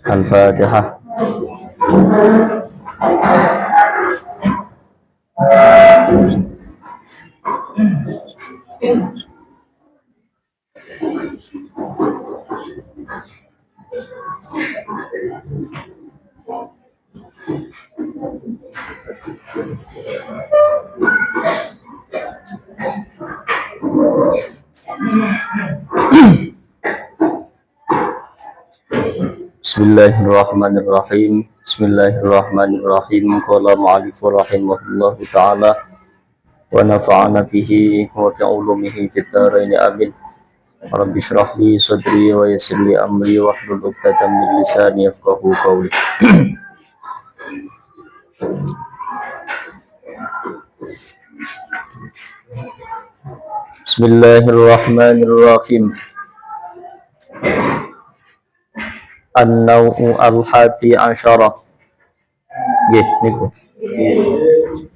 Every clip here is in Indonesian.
Al-Fatihah. Bismillahirrahmanirrahim. Bismillahirrahmanirrahim. Qala mu'allif rahimahullahu ta'ala wa nafa'ana bihi wa fi ulumihi fid dharain amin. Rabbi shrah li sadri wa yassir li amri wa hlul 'uqdatam min lisani yafqahu qawli. Bismillahirrahmanirrahim. An-naw'u al-hadi asyara. Nggih niku.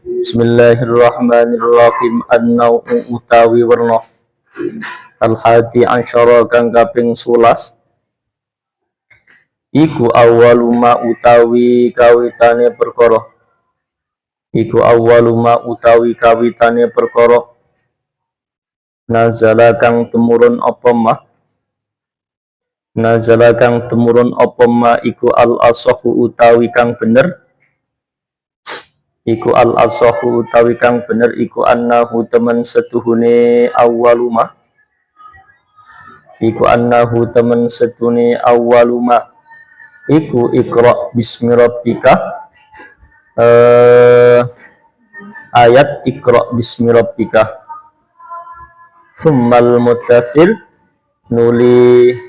Bismillahirrahmanirrahim. An-naw'u utawi werna al-hadi asyara kang kaping 11 iku awwaluma utawi kawitane perkara. Iku awwaluma utawi kawitane perkara nazala kang tumurun apa mah. Nazala kang tumurun apa ma iku al-asahu utawi kang bener. Iku al-asahu utawi kang bener iku annahu temen setuhune awwaluma. Iku annahu temen setune awwaluma. Iku iqra bismi rabbika. Ayat iqra bismi rabbika. Tsummal muddatsir nuli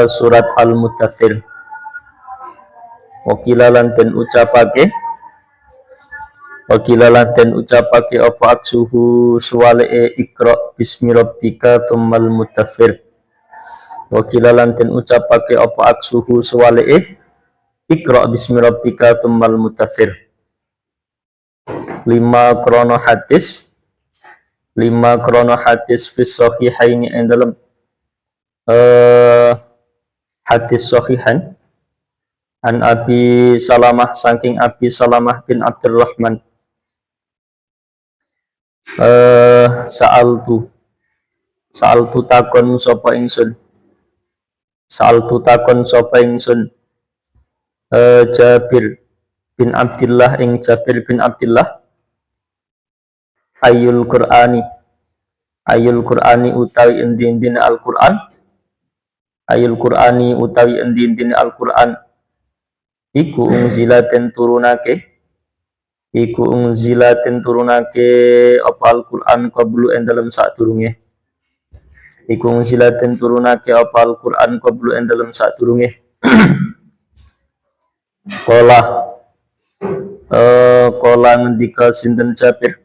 surat Al-Muddatsir. Wakila lan den ucapake apa aksuhu suwale iqra bismi rabbika tsummal muddatsir. Wakila lan den ucapake apa aksuhu suwale iqra bismi rabbika tsummal muddatsir. 5 krono hadis fi sahihaini ing dalem hadis sahihan an Abi Salamah saking Abi Salamah bin Abdurrahman. Sa'altu takon sapa ingsun. Jabir bin Abdillah ing Jabir bin Abdillah Ayul Qur'ani utawi endi-endine Al-Qur'an. Ayul Qur'ani utawi endi-endine Al-Qur'an iku unzilaten turunake apa Al-Qur'an qablu ing dalem sadurunge. Iku unzilaten turunake apa Al-Qur'an qablu ing dalem sadurunge. Qala ngendika sinten Jabir.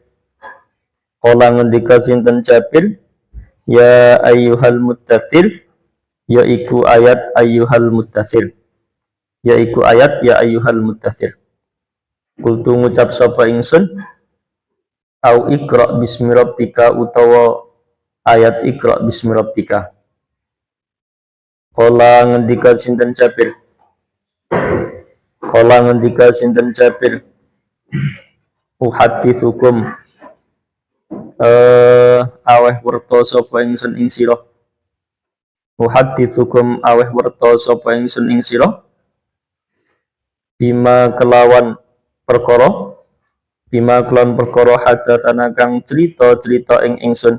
Ya ayyuhal muddatsir. Yaiku ayat ayyuhal muddatsir. Yaiku ayat ya ayyuhal muddatsir. Kultu ngucap sapa ingsun au iqra bismi rabbika utawa ayat iqra bismi rabbika. Qala ngendika sinten Jabir. Uhadditsukum aweh werta sapa ingsun ing sira. Uhadditsukum aweh werta sapa ingsun ing sira. Bima kelawan perkara hadatsana kang cerita ing ingsun.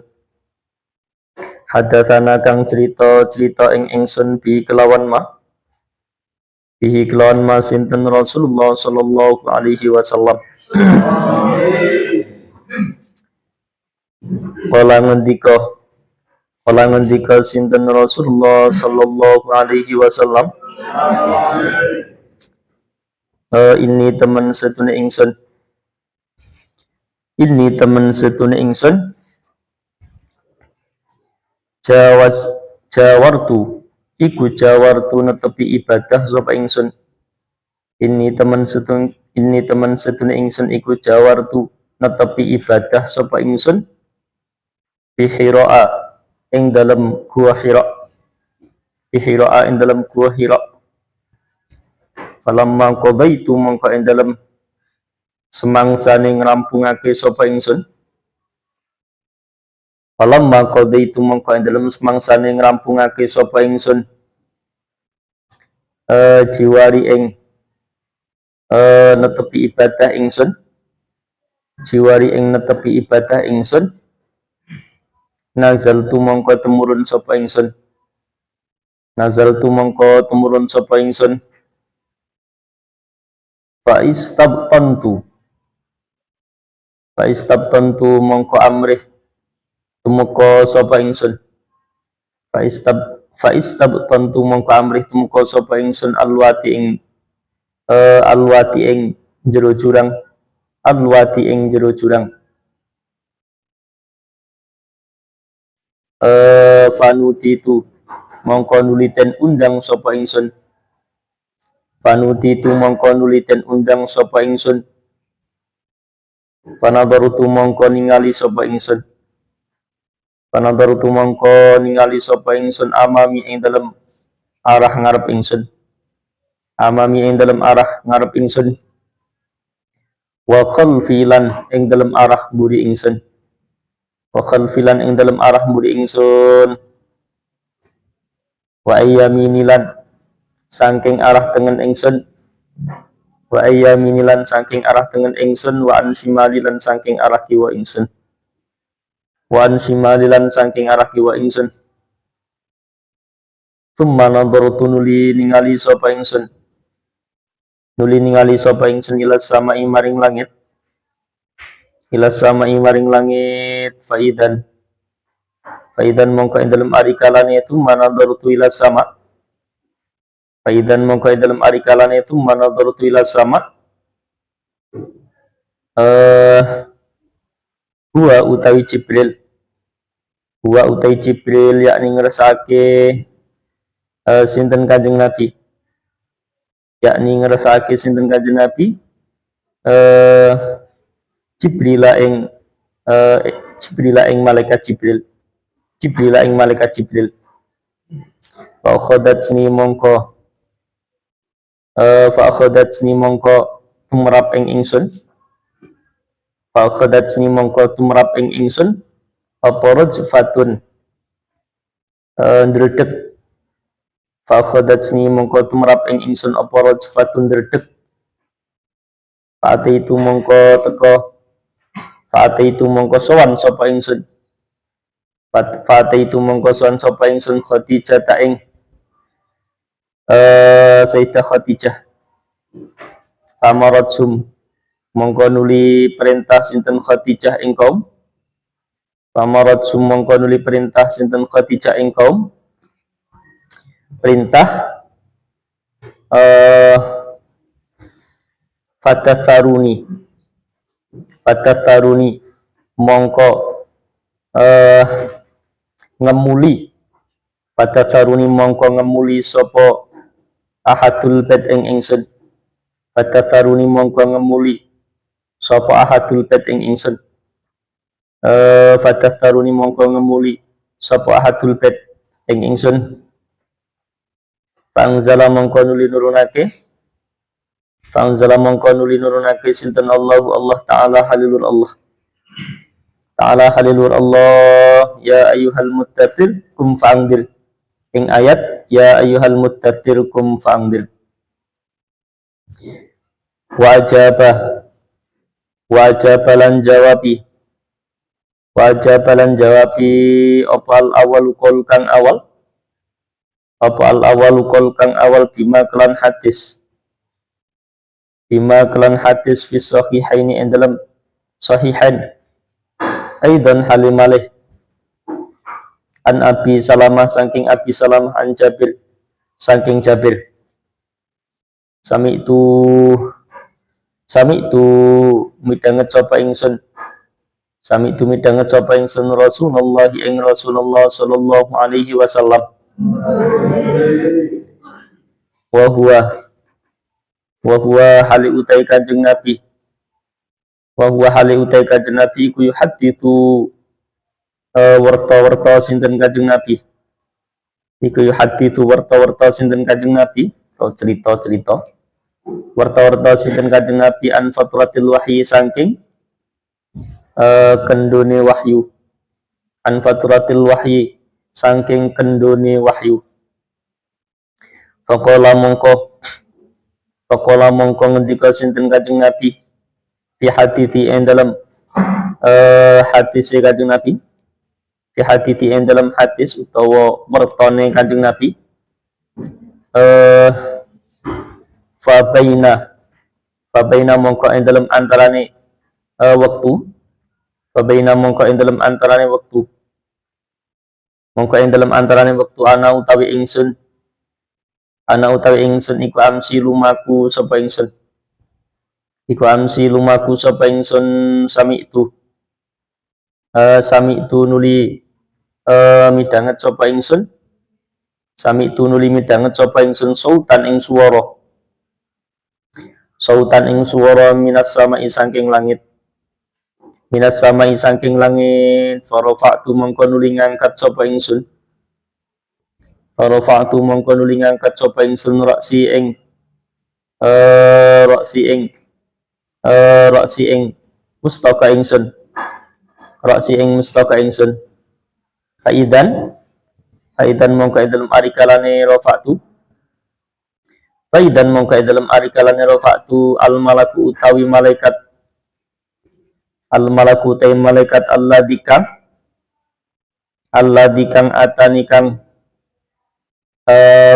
Hadatsana kang cerita ing ingsun bi kelawan ma. Bihi kelawan ma sinten Rasulullah sallallahu alaihi wasallam. Kala ngendika sinten Rasulullah sallallahu alaihi wasallam. Ini temen setune ingsun jawartu netepi ibadah sapa ingsun. Ini temen setune ingsun iku jawartu netepi ibadah sapa ingsun bihira'a ing dalam gua Hira, fi Hira ing dalam gua Hira. Falamma qadaitu mongko ing dalam semangsane ngrampungake sapa ingsun. Falamma qadaitu mongko ing dalam semangsane ngrampungake sapa ingsun jiwari ing netepi ibadah ingsun, jiwari ing netepi ibadah ingsun, nazaltu mongko temurun sapa ingsun, nazaltu mongko temurun sapa ingsun, fa istabtantu mongko amrih tumuka sapa ingsun, fa istabtantu mongko amrih tumuka sapa ingsun alwati ing alwati ing jero jurang, alwati ing jero jurang. Fanuti itu mongko nuliten undang sapa ingsun, fanuti itu mongko nuliten undang sapa ingsun, panadarutu mongko ningali sapa ingsun, panadarutu mongko ningali sapa ingsun amami ing dalem arah ngarep ingsun, amami ing dalem arah ngarep ingsun, wa khalfilan ing dalem arah mburi ingsun, wa khalfilan ing dalem arah mburi ingsun, wa ayyaminilan saking arah tengen ingsun, wa ayyaminilan saking arah tengen ingsun, wa ansimalilan saking arah kiwa ingsun, wa ansimalilan saking arah kiwa ingsun. Tsumma nadartu nuli ningali sapa ingsun, nuli ningali sapa ingsun ila samai maring langit, ila samai maring langit, faidan mongko ing dalem ari kalane tsumma nadartu ila sama, faidan mongko ing dalem ari kalane tsumma nadartu ila sama, huwa utawi Jibril, huwa utawi Jibril yakni ngersake sinten Kanjeng Nabi, yakni ngersake sinten Kanjeng Nabi, Jibrila ing malaikat Jibril, Jibrila ing malaikat Jibril. Fa akhadatni mongko tumrap ing ingsun, fa akhadatni mongko tumrap ing ingsun apa rajfatun ndredeg, fa akhadatni mongko tumrap ing ingsun apa rajfatun ndredeg, Fa'ate itu mongko teko, fa'ate itu mongko sowan sapa ingsun, fa'ate itu mongko sowan sapa ingsun Khadijah ta ing Sayyidah Khadijah. Famaratsum mongko nuli perintah sinten Khadijah ing kaum, famaratsum mongko nuli perintah sinten Khadijah ing kaum, perintah fatatharuni mongko ngemuli, fatatharuni mongko ngemuli sapa ahadul bait ing ingsun, fatatharuni mongko ngemuli sapa ahadul bait ing ingsun, fatatharuni mongko ngemuli sapa ahadul bait ing ingsun. Fa'anzala mongko nuli nurunake, fa'anzala mongko nuli nurunake sinten Allah Ta'ala halilur Allah, Ta'ala halilur Allah, ya ayyuhal muttatir kum fa'angdir, ing ayat ya ayyuhal muttatir kum fa'angdir. Wajaba lan jawabi, wajaba lan jawabi opal awal kol kang awal, apa al awalu kol kang awal bima kelan hadis, bima kelan hadis fi sahihaini ing dalam sahihain, aidan halimalih an Abi Salamah saking Abi Salamah, an Jabir saking Jabir, sami itu midanget sapa ingsun, sami itu midanget sapa ingsun Rasulullah ing Rasulullah sallallahu alaihi wasallam, wa huwa hali utai Kanjeng Nabi, wa huwa hali utai Kanjeng Nabi iku yuhaditsu Warta-warta sinten Kanjeng Nabi. Iku yuhaditsu warta-warta sinten Kanjeng Nabi atau cerita-cerita. Warta-warta sinten Kanjeng Nabi an fatratil wahyi saking kendune wahyu. An fatratil wahyi saking kendune wahyu. Faqala mongko ngendika sinten Kanjeng Nabi fi hadithi ing dalam hadis Kanjeng Nabi. Fi hadithi ing dalam hadis utawa wertane Kanjeng Nabi. Fabaina mongko ing dalam antarane wektu. Fabaina mongko ing dalam antarane wektu. Mongko ing dalam antarane wektu ana utawi ingsun iku amsi lumaku sapa ingsun. Iku amsi lumaku sapa ingsun sami itu nuli midanget sapa ingsun. Sami itu nuli midanget sapa ingsun sautan ing swara. Sautan ing swara minas samai saking langit. Minas samai saking langit. Farafa'tu mongko nuli ngangkat sapa ingsun. Farafa'tu mongko nuli ngangkat sapa ingsun raksi ing mustaka ingsun. Raksi ing mustaka ingsun. Faidan mongko ing dalem arikalane rafa'tu. Faidan mongko ing dalem arikalane rafa'tu al malaku utawi malaikat. Al malaku utawi malaikat Allah dikang atani kang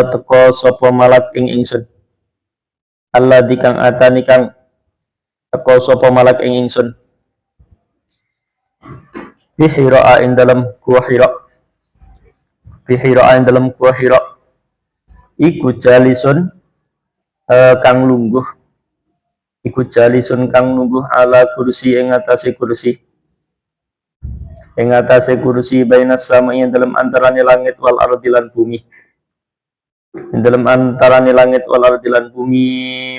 teko sapa malak ing ingsun. Allah dikang atani kang teko sapa malak ing ingsun. Fi Hira ing dalam gua Hira. Fi Hira ing dalam gua Hira. Iku jalisun kang lungguh. Iku jalisun kang lungguh ala kursi ing atase kursi. Ing atase kursi bainas sama ing dalam antarane langit wal ardi lan bumi. Ing dalam antarane langit wal ardi lan bumi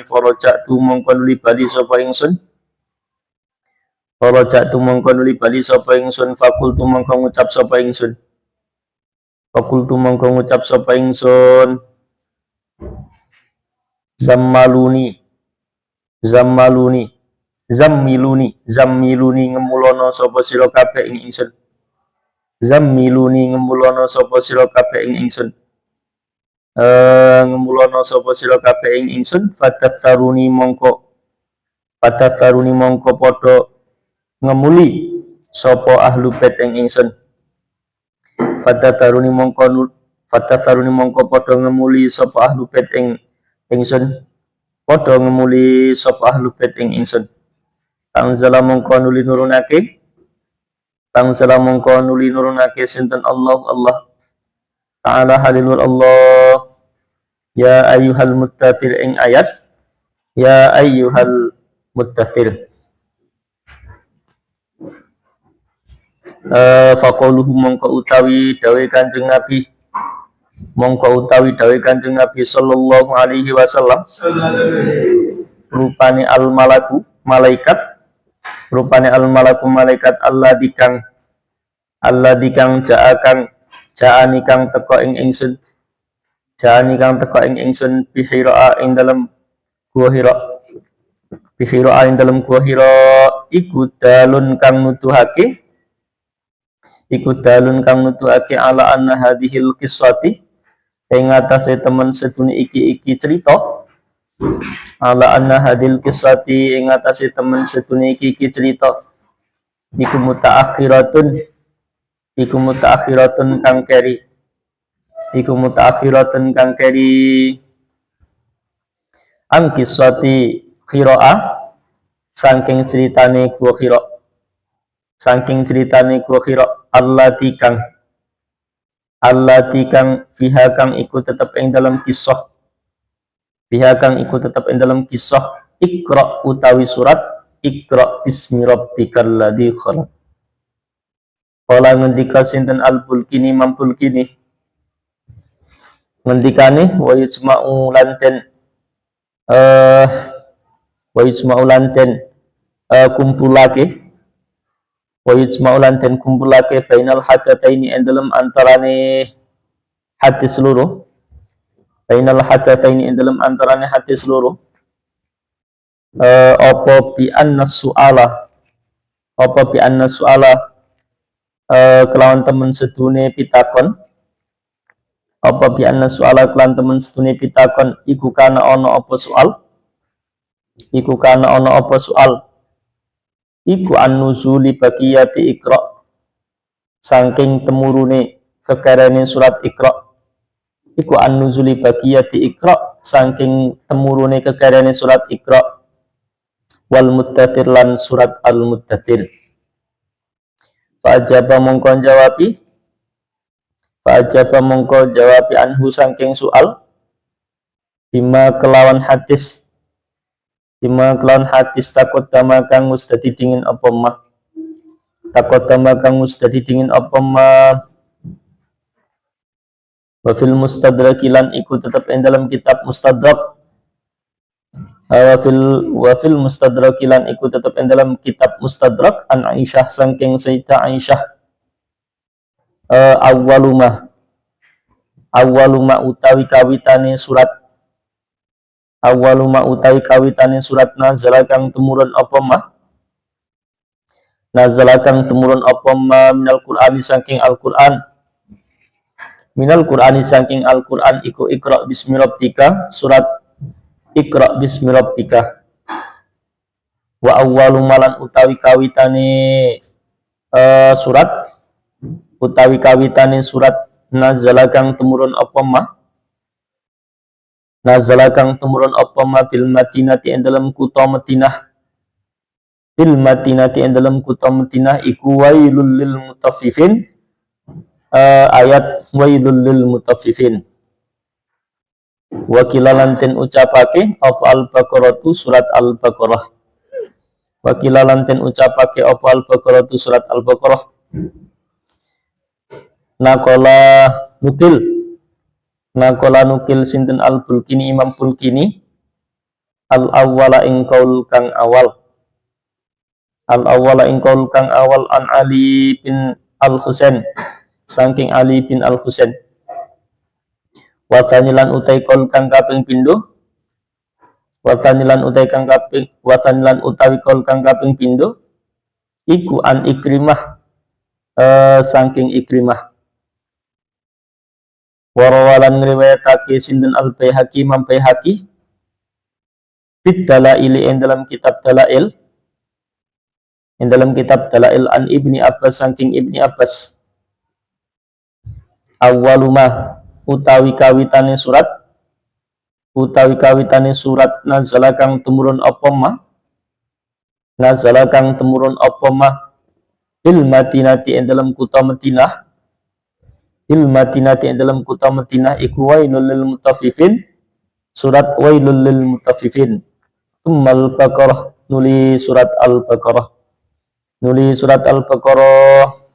farajatu mongko nuli bali sapa ingsun. Farajatu mongko nuli bali sapa ingsun fakultu mongko ngucap sapa ingsun. Fakultu mongko ngucap sapa ingsun. Zammiluni ngemulono sapa sira kabeh ing ingsun. Zammiluni ngemulono sapa sira kabeh ing ingsun. Ngemulono sapa sira kabeh ing ingsun fatatharuni mongko padha ngemuli sapa ahlu bait ing ingsun. Fatatharuni mongko padha ngemuli sapa ahlu bait ing ingsun. Padha ngemuli sapa ahlu bait ing ingsun. Tangzala mongko nuli nurunake sinten Allah Ta'ala halilur Allah. Ya ayyuhal muttathir ing ayat. Ya ayyuhal muttathir. Faqauluhu mongko utawi dawe Kanjeng Nabi sallallahu alaihi wasallam. Rupane al malaku malaikat Allah dikang ja'ani kang teko ing ingsun bihira ing dalam gua Hira iku dalun kang nutuhake ala anna hadhil qissati ing atase temen sedune iki cerita. Ala anna hadil qissati ing atase temen sedune iki cerita. Iku mutaakhiratun kang keri ang qissati Qira'ah saking ceritane gua Qira allati kang fiha kang iku tetep ing dalam kisah Iqra utawi surat Iqra bismi rabbikal ladzi khalaq. Kala ngendika sinten al-Bulkini Mampulkini ngendikane wa yujma'u lanten kumpulake wa yujma'u lan den kumpulake bainal hadataini ing dalem antarane hadis loro, bainal hadataini ing dalem antarane hadis loro, apa bi anna su'ala, apa bi anna su'ala kelawan temen sedune pitakon, apa bi anna su'ala kelawan temen sedune pitakon iku kana ana apa soal, iku kana ana apa soal, iku an-nuzuli baqiyati Iqra, saking temurune kekarene surat Iqra, iku an-nuzuli baqiyati Iqra, saking temurune kekarene surat Iqra, wal muddatsir lan surat al-muddatsir. Fa'ajaba mongko jawabi, fa'ajaba mongko jawabi anhu saking soal, bima kelawan hadis, bima kelawan hadis takut dama kang wis dadi dingin apa mah, takut dama kang wis dadi dingin apa mah, wa fil mustadrak lan iku tetep ing dalam kitab mustadrak, wa fil mustadrak lan iku tetep ing dalam kitab mustadrak an Aisyah saking Sayyidah Aisyah, awwaluma utawi kawitane surat, awwaluma utawi kawitane surat nazala kang tumurun apa mah, nazala kang tumurun apa mah minal Qur'ani saking Al-Qur'an, minal Qur'ani saking Al-Qur'an iku Iqra bismi rabbika, surat Iqra bismi rabbika, wa awwalu malan utawi kawitane surat, utawi kawitane surat nazala kang tumurun apa mah, nazala kang tumurun apa mah bil Madinati ing dalem kutha Madinah, bil Madinati ing dalem kutha Madinah iku wailul lil mutaffifin, ayat wailul lil mutaffifin. Wakilalan ten ucapake apa al-Baqarah tu surat al-Baqarah, wakilalan ten ucapake apa al-Baqarah tu surat al-Baqarah. Nakola nukil, nakola nukil sinten al-Bulkini Imam Bulkini, al-awwala ing qaul kang awal, al-awwala ing qaul kang awal an Ali bin al-Husain saking Ali bin al-Husain, watanilan utai qaul kang kaping pindho, watanilan utai kang kaping, watanilan utawi qaul kang kaping pindho iku an Ikrimah, saking Ikrimah. Warawalan ngriwayatake sinten al-Baihaqi Imam Baihaqi bid dalail ing dalam kitab dalail, ing dalam kitab dalail an Ibni Abbas saking Ibni Abbas, awwaluma utawi kawitane surat, utawi kawitane surat nazala kang tumurun apa mah, nazala kang tumurun apa mah bil Madinati ing dalam kutha Madinah, bil Madinati ing dalam kutha Madinah iku wailul lil mutaffifin, surat wailul lil mutaffifin. Tsummal Baqarah, nuli surat al-Baqarah, nuli surat al-Baqarah.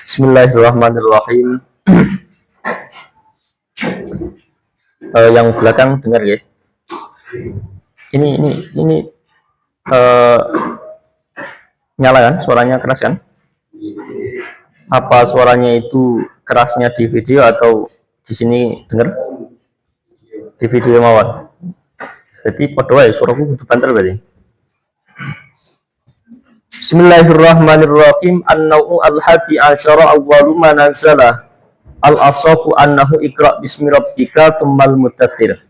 Bismillahirrahmanirrahim. Yang belakang dengar ya. Ini nyala kan? Suaranya keras kan? Apa suaranya itu kerasnya di video atau di sini dengar? Di video mawon. Jadi padha wae suaraku kudu banter berarti. Bismillahirrahmanirrahim. An-naw'u al-hadi asyara awwalu ma nazala al-asafu annahu Iqra bismi rabbika tsummal muddatsir.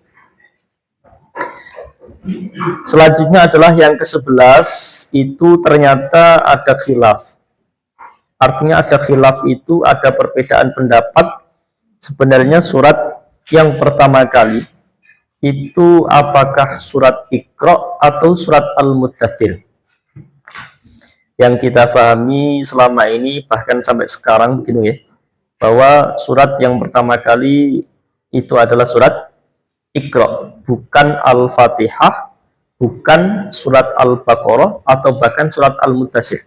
Selanjutnya adalah yang ke-11, itu ternyata ada khilaf. Artinya ada khilaf itu ada perbedaan pendapat. Sebenarnya surat yang pertama kali itu apakah surat Iqra atau surat Al-Muddatsir. Yang kita pahami selama ini bahkan sampai sekarang gitu ya, bahwa surat yang pertama kali itu adalah surat Iqra, bukan Al-Fatihah, bukan surat Al-Baqarah, atau bahkan surat Al-Muddatsir.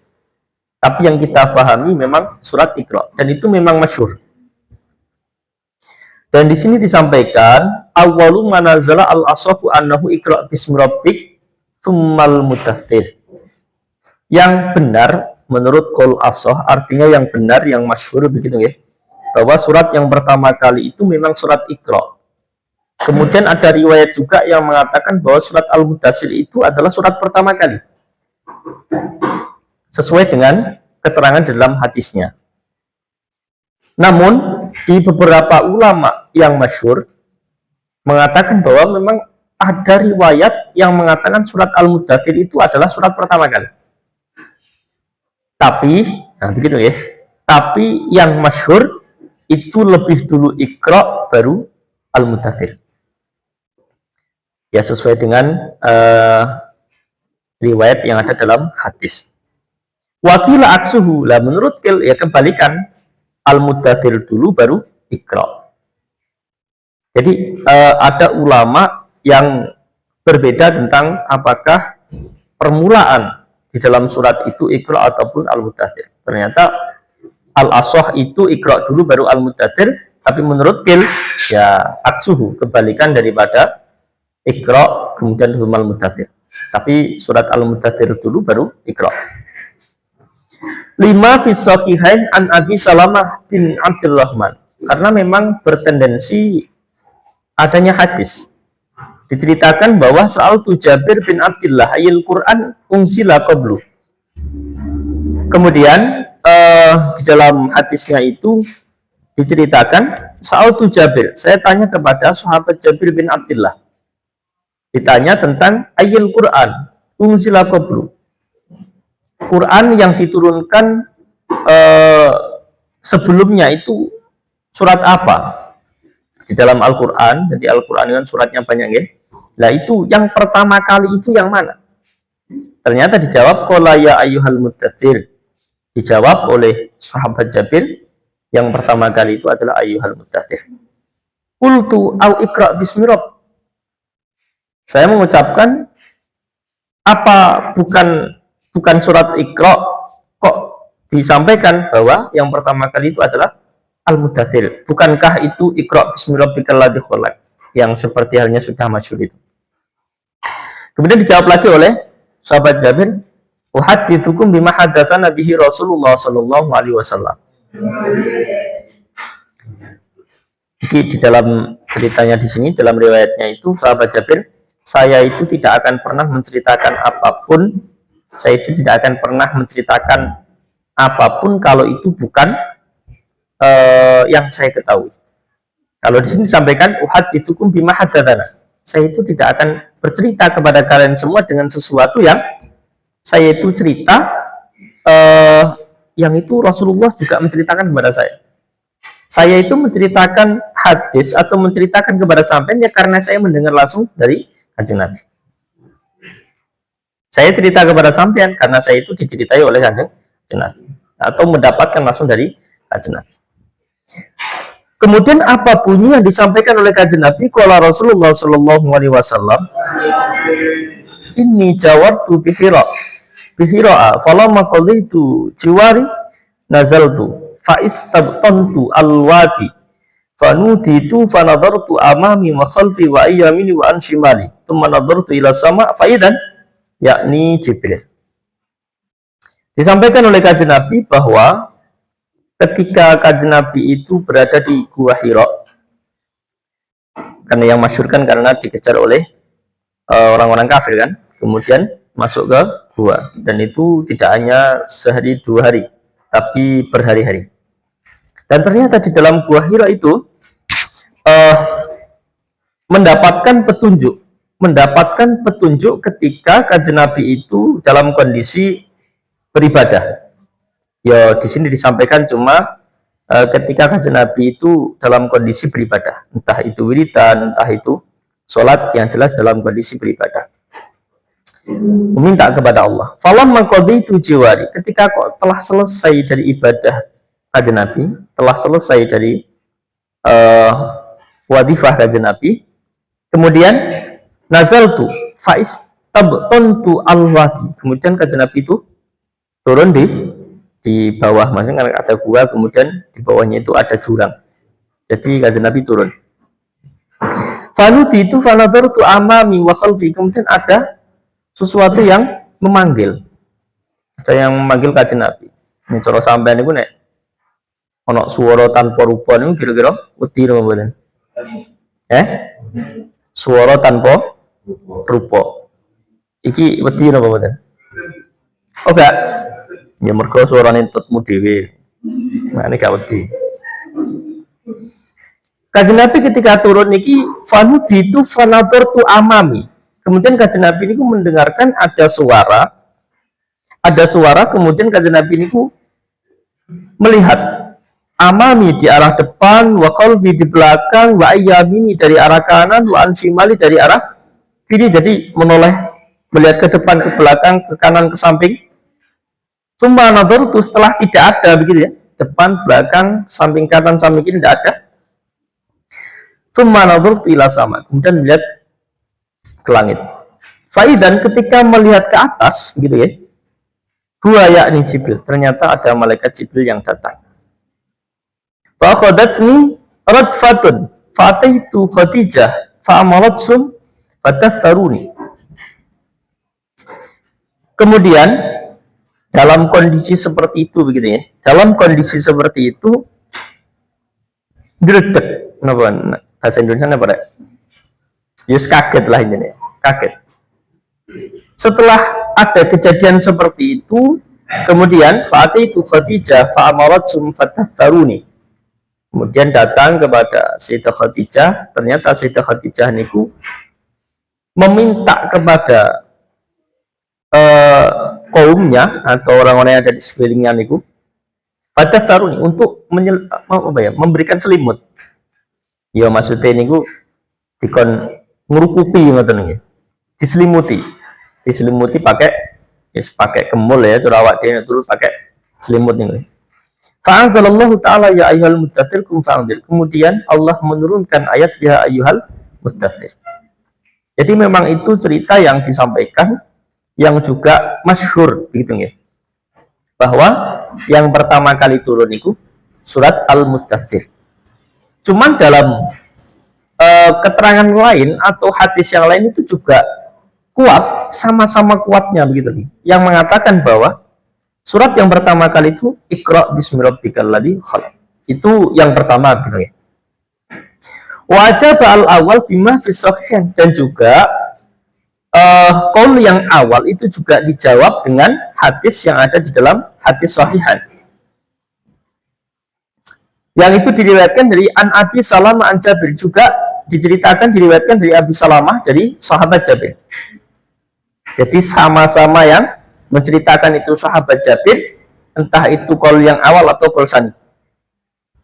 Tapi yang kita pahami memang surat Iqra, dan itu memang masyhur. Dan di sini disampaikan awwalu manazala al-ashafu annahu iqra' bismi rabbik tsummal mutaththir. Yang benar menurut qaul ashah, artinya yang benar, yang masyhur begitu ya, bahwa surat yang pertama kali itu memang surat Iqra. Kemudian ada riwayat juga yang mengatakan bahwa surat Al-Mudaththir itu adalah surat pertama kali, sesuai dengan keterangan dalam hadisnya. Namun di beberapa ulama yang masyhur mengatakan bahwa memang ada riwayat yang mengatakan surat Al-Mudaththir itu adalah surat pertama kali. Tapi, nah begitu ya. Tapi yang masyhur itu lebih dulu Iqra baru Al-Mudaththir. Ya sesuai dengan riwayat yang ada dalam hadis. Wakila aksuhu, lah menurut ya kebalikan, Al-Mudaththir dulu baru Iqra. Jadi ada ulama yang berbeda tentang apakah permulaan di dalam surat itu Iqra ataupun Al-Mudaththir. Ternyata Al-Ashah itu Iqra dulu baru Al-Mudaththir, tapi menurut Qil ya aksuhu, kebalikan daripada Iqra kemudian Al-Mudaththir. Tapi surat Al-Mudaththir dulu baru Iqra. 5 fi sahihain an Abi Salamah bin Abdurrahman. Karena memang bertendensi adanya hadis. Diceritakan bahwa sa'altu Jabir bin Abdullah ayil Quran unzila qablu. Kemudian di dalam hadisnya itu diceritakan sa'altu Jabir, saya tanya kepada sahabat Jabir bin Abdullah. Ditanya tentang ayil Quran unzila qablu. Quran yang diturunkan sebelumnya itu surat apa di dalam Al-Quran? Jadi Al-Quran kan suratnya banyak ya. Nah itu yang pertama kali itu yang mana? Ternyata dijawab qala ya ayyuhal mudaththir. Dijawab oleh sahabat Jabir, yang pertama kali itu adalah ayyuhal mudaththir. Qultu au iqra bismi rabb. Saya mengucapkan apa bukan surat Iqra, kok disampaikan bahwa yang pertama kali itu adalah Al-Mudaththir. Bukankah itu Iqra bismi rabbikal ladzi khalaq yang seperti halnya sudah masyhur itu? Kemudian dijawab lagi oleh sahabat Jabir, uhadditsukum bima haddatsana bihi Rasulullah sallallahu alaihi wasallam. Jadi di dalam ceritanya di sini, dalam riwayatnya itu sahabat Jabir, saya itu tidak akan pernah menceritakan apapun, kalau itu bukan yang saya ketahui. Kalau di sini disampaikan uhadditsukum bima haddatsana. Saya itu tidak akan bercerita kepada kalian semua dengan sesuatu yang saya itu cerita yang itu Rasulullah juga menceritakan kepada saya. Saya itu menceritakan hadis atau menceritakan kepada sampean ya karena saya mendengar langsung dari Kanjeng Nabi. Saya cerita kepada sampean karena saya itu diceritai oleh Kanjeng Nabi atau mendapatkan langsung dari Kanjeng Nabi. Kemudian apa bunyi yang disampaikan oleh Kanjeng Nabi? Qala Rasulullah sallallahu alaihi wasallam, inni jawartu bi Hira falamma qadaitu jiwari nazaltu fa istabtantu alwati fanuditu fanadartu amami wa khalfi wa ayyamini wa an shimali thumma nadartu ila sama faidan yakni Jibril. Disampaikan oleh Kanjeng Nabi bahwa ketika Kanjeng Nabi itu berada di Gua Hira, karena yang masyhur kan karena dikejar oleh orang-orang kafir kan, kemudian masuk ke gua, dan itu tidak hanya sehari 2 hari, tapi berhari-hari. Dan ternyata di dalam Gua Hira itu mendapatkan petunjuk ketika Kanjeng Nabi itu dalam kondisi beribadah. Ya di sini disampaikan cuma ketika Kanjeng Nabi itu dalam kondisi beribadah, entah itu wiridan, entah itu sholat, yang jelas dalam kondisi beribadah, meminta kepada Allah. Falamma qadaitu jiwari, ketika kok telah selesai dari ibadah Kanjeng Nabi, telah selesai dari wadifah Kanjeng Nabi, kemudian nazaltu faistabtantu alwadi, kemudian Kanjeng Nabi itu turun di bawah, maksudnya ada gua, kemudian di bawahnya itu ada jurang. Jadi Kanjeng Nabi turun. Fanuti itu fanadhartu amami wa khalfi, kemudian ada sesuatu yang memanggil. Ada yang memanggil Kanjeng Nabi. Ini cara sampean niku nek ana swara tanpa rupa niku kira-kira wedi napa mboten? Swara tanpa rupa. Iki wedi napa mboten? Oh gak. Ya mergo suarane tutmu dhewe. Nah ini gak wedi. Kanjeng Nabi ketika turun niki fanuti itu fanadhartu amami. Kemudian Kanjeng Nabi niku mendengarkan ada suara, kemudian Kanjeng Nabi niku melihat amami di arah depan, wa qalbi di belakang, wa ayyamini dari arah kanan, wa anshimali dari arah kiri. Jadi menoleh melihat ke depan, ke belakang, ke kanan, ke samping. Summa nadhartu, setelah tidak ada begitu ya, depan, belakang, samping kanan, samping kiri tidak ada. Summa nadhartu ila sama, kemudian melihat ke langit. Faidan, ketika melihat ke atas begitu ya, huwa yakni Jibril, ternyata ada malaikat Jibril yang datang. Fa akhadatsni radfatun fataitu Khadijah fa amaratsum fatatharuni. Kemudian dalam kondisi seperti itu begitu ya, dalam kondisi seperti itu gredeg, napa bahasa Indonesia apa ya? Yus kaget lah ini, kaget. Setelah ada kejadian seperti itu, kemudian fataitu Khadijah fa amaratsum fatatharuni. Kemudian datang kepada Sayyidah Khadijah, ternyata Sayyidah Khadijah niku meminta kepada kaumnya atau orang-orang yang ada di sekelilingnya niku fatatharuni untuk memberikan selimut. Ya maksudnya niku dikon ngurukupi ngoten nggih. Diselimuti pakai kemul ya, cara awak dhewe turun pakai selimut niku. Fa'anzalallahu ta'ala ya ayyuhal muddatsir kum fa'anzir. Kemudian Allah menurunkan ayat ya ayyuhal muddatsir. Jadi memang itu cerita yang disampaikan yang juga masyhur begitu ya. Bahwa yang pertama kali turun itu surat Al-Muddatsir. Cuman dalam keterangan lain atau hadis yang lain itu juga kuat, sama-sama kuatnya begitu nih. Yang mengatakan bahwa surat yang pertama kali itu Iqra bismi rabbikal ladzi khalaq. Itu yang pertama gitu ya. Wajib al-awwal bima fi sahihain, dan juga qaul yang awal itu juga dijawab dengan hadis yang ada di dalam hadis sahihan. Yang itu diriwayatkan dari An Abi Salamah an Jabir, juga diceritakan diriwayatkan dari Abi Salamah dari sahabat Jabir. Jadi sama-sama yang menceritakan itu sahabat Jabir, entah itu qaul yang awal atau qaul sani.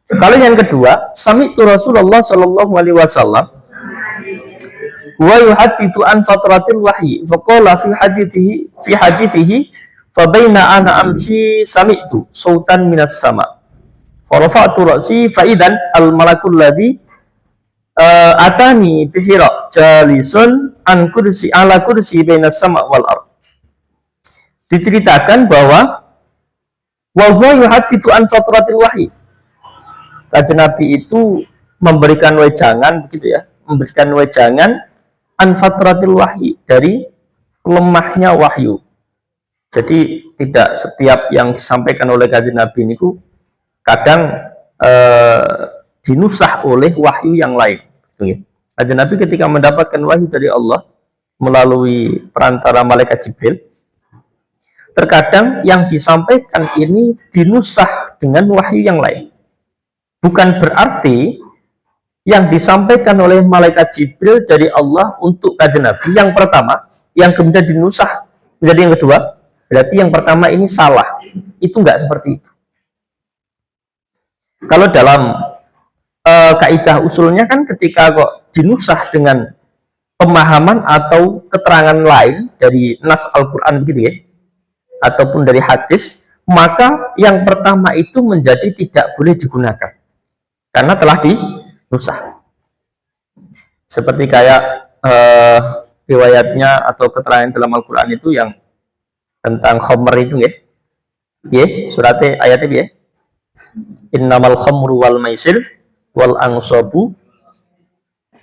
Kalau yang kedua, sami'tu Rasulullah sallallahu alaihi wasallam wa yuhaddithu an fatratil wahyi faqala fi hadithihi fa baina ana amshi sami'tu sautan minas sama' fa rafa'tu ra'si fa idan al malakul ladzi atani bihira jalisun an kursi ala kursi bainas sama' wal ard. Diceritakan bahwa wa huwa yuhaddithu an fatratil wahyi, Kanjeng Nabi itu memberikan wejangan begitu ya, memberikan wejangan an fatratil wahyi, dari lemahnya wahyu. Jadi tidak setiap yang disampaikan oleh Kanjeng Nabi niku kadang dinusah oleh wahyu yang lain. Kanjeng Nabi ketika mendapatkan wahyu dari Allah melalui perantara malaikat Jibril, terkadang yang disampaikan ini dinusah dengan wahyu yang lain. Bukan berarti yang disampaikan oleh malaikat Jibril dari Allah untuk Kanjeng Nabi yang pertama, yang kemudian dinusah menjadi yang kedua, berarti yang pertama ini salah. Itu enggak seperti itu. Kalau dalam kaidah usulnya kan ketika kok dinusah dengan pemahaman atau keterangan lain dari nas Al-Quran begitu ya, ataupun dari hadis, maka yang pertama itu menjadi tidak boleh digunakan karena telah dinusah. Seperti kayak riwayatnya atau keterangan dalam Al-Quran itu yang tentang khamr itu ya, suratnya ayatnya ya, innamal khamru wal maisir wal ansabu